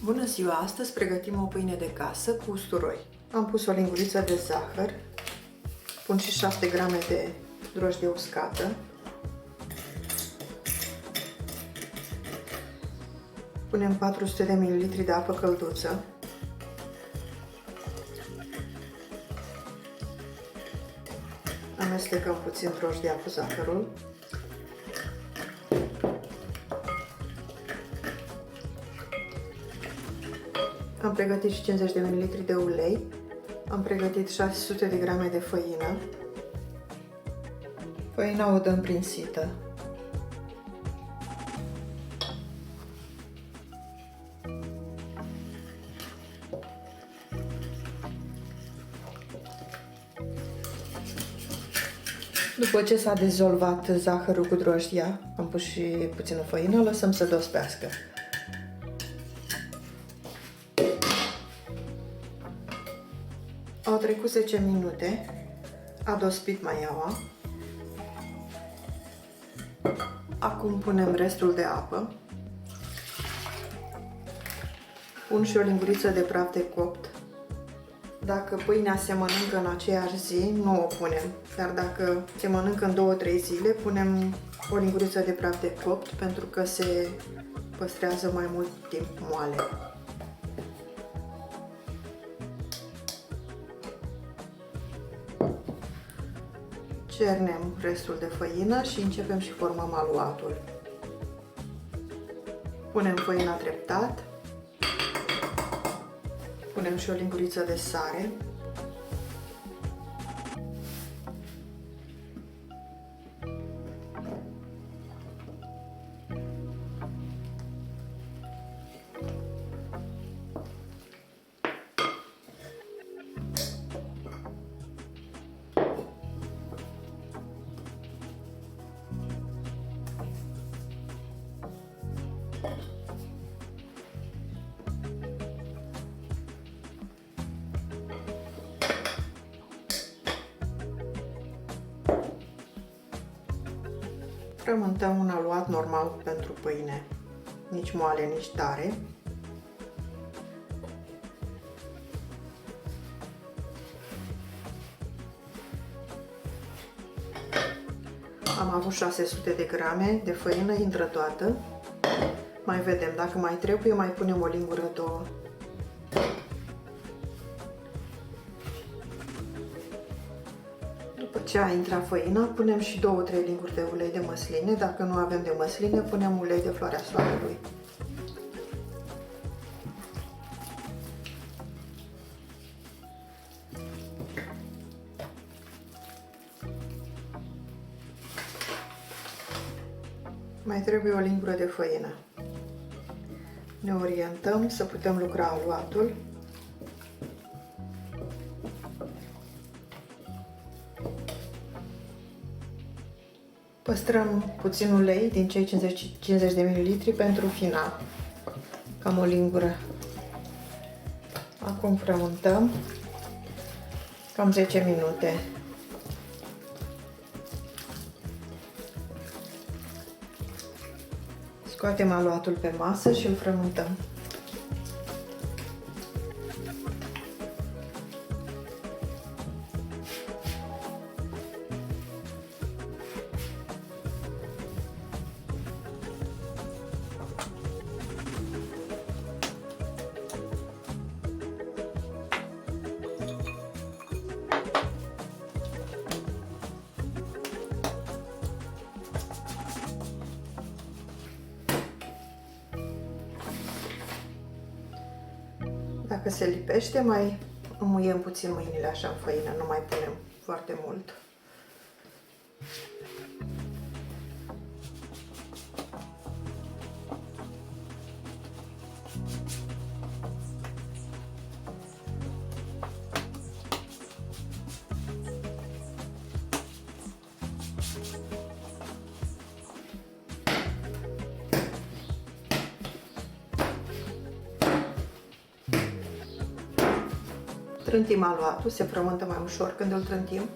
Bună ziua! Astăzi pregătim o pâine de casă cu usturoi. Am pus o linguriță de zahăr, pun și 6 grame de drojdie uscată, punem 400 de ml de apă călduță, amestecăm puțin drojdia cu zahărul, am pregătit și 50 de ml de ulei, am pregătit 600 de grame de făină. Făina o dăm prin sită. După ce s-a dizolvat zahărul cu drojdia, am pus și puțină făină, lăsăm să dospească. Au trecut 10 minute, a dospit maiaua. Acum punem restul de apă. Pun și o linguriță de praf de copt. Dacă pâinea se mănâncă în aceeași zi, nu o punem. Dar dacă se mănâncă în 2-3 zile, punem o linguriță de praf de copt pentru că se păstrează mai mult timp moale. Cernem restul de făină și începem și formăm aluatul. Punem făina treptat, punem și o linguriță de sare, frământăm un aluat normal pentru pâine, nici moale, nici tare. Am avut 600 de grame de făină, intră toată. Mai vedem, dacă mai trebuie, mai punem o lingură, două. După ce a intrat făina, punem și 2-3 linguri de ulei de măsline. Dacă nu avem de măsline, punem ulei de floarea soarelui. Mai trebuie o lingură de făină. Ne orientăm să putem lucra aluatul. Păstrăm puțin ulei din cei 50 de ml pentru final. Cam o lingură. Acum frământăm cam 10 minute. Scoatem aluatul pe masă și îl frământăm. Dacă se lipește, mai înmuiem puțin mâinile așa în făină, nu mai punem foarte mult. Trântim aluatul, se frământă mai ușor când îl trântim.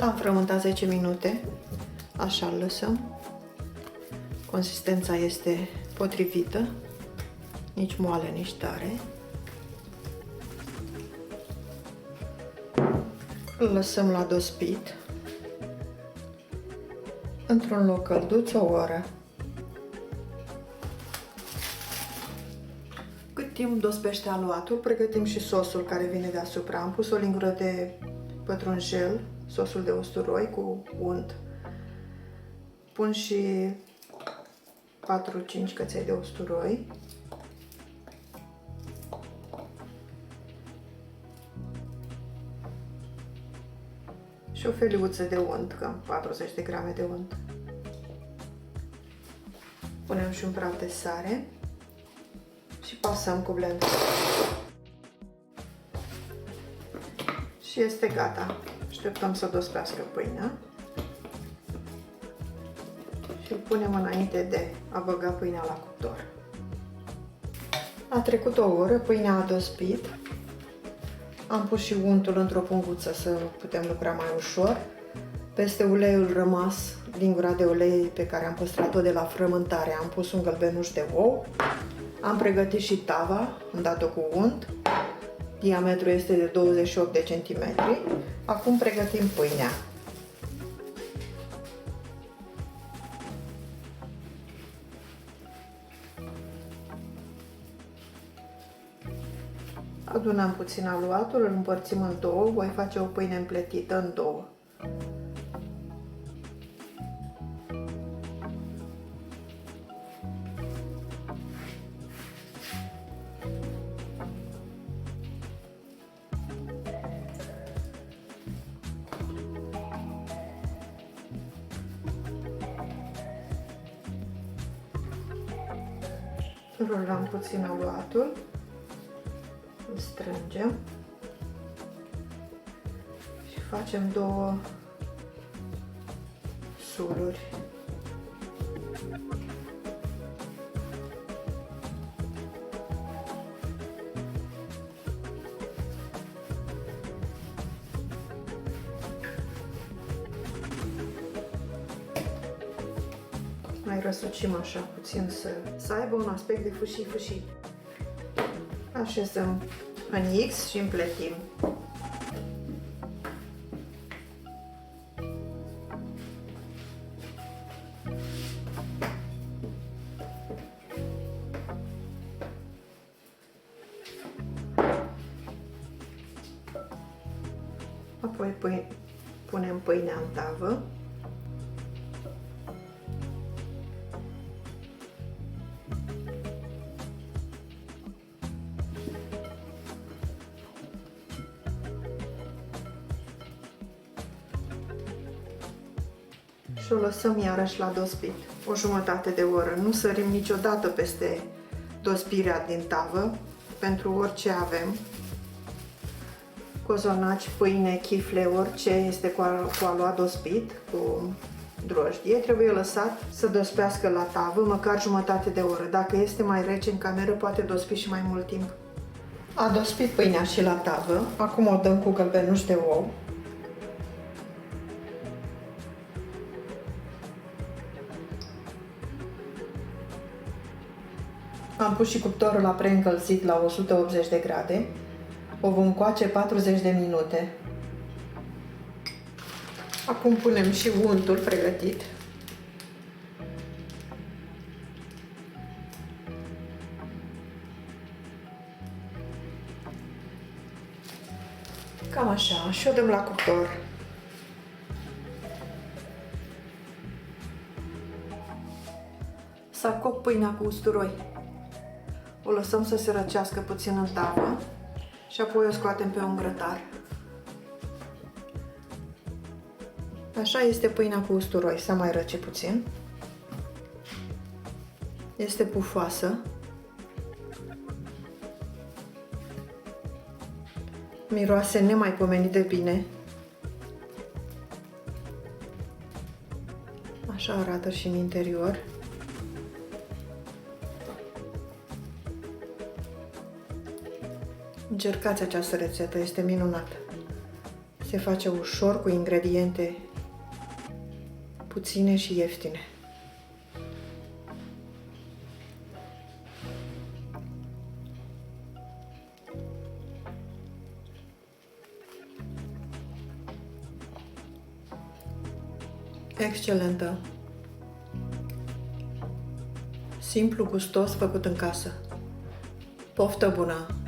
L-am frământat 10 minute, așa îl lăsăm. Consistența este potrivită, nici moale, nici tare. Îl lăsăm la dospit într-un loc călduț o oră. Cât timp dospește aluatul, pregătim și sosul care vine deasupra. Am pus o lingură de pătrunjel, sosul de usturoi cu unt. Pun și 4-5 căței de usturoi. Și o feliuță de unt, cam 40 de grame de unt. Punem și un praf de sare și pasăm cu blender. Și este gata. Așteptăm să dospească pâinea. Și îl punem înainte de a băga pâinea la cuptor. A trecut o oră, pâinea a dospit. Am pus și untul într-o punguță să putem lucra mai ușor. Peste uleiul rămas, lingura de ulei pe care am păstrat-o de la frământare, am pus un gălbenuș de ou. Am pregătit și tava, am dat-o cu unt. Diametrul este de 28 de centimetri. Acum pregătim pâinea. Adunăm puțin aluatul, îl împărțim în două, voi face o pâine împletită în două. Rulăm puțin aluatul. Îl strângem și facem două suluri. Mai răsucim așa puțin să aibă un aspect de fâșii. Așezăm în X și împletim. Apoi punem pâinea în tavă. Și o lăsăm iarăși la dospit, o jumătate de oră. Nu sărim niciodată peste dospirea din tavă, pentru orice avem. Cozonaci, pâine, chifle, orice este cu aluat dospit, cu drojdie, trebuie lăsat să dospească la tavă, măcar jumătate de oră. Dacă este mai rece în cameră, poate dospi și mai mult timp. A dospit pâinea și la tavă, acum o dăm cu gălbenuș de ou. Am pus și cuptorul la preîncălzit la 180 de grade. O vom coace 40 de minute. Acum punem și untul pregătit. Cam așa, și o dăm la cuptor. S-a copt pâinea cu usturoi. O lăsăm să se răcească puțin în tavă și apoi o scoatem pe un grătar. Așa este pâinea cu usturoi, să mai răce puțin. Este pufoasă. Miroase nemaipomenit de bine. Așa arată și în interior. Încercați această rețetă, este minunată. Se face ușor cu ingrediente puține și ieftine. Excelentă! Simplu, gustos, făcut în casă. Poftă bună!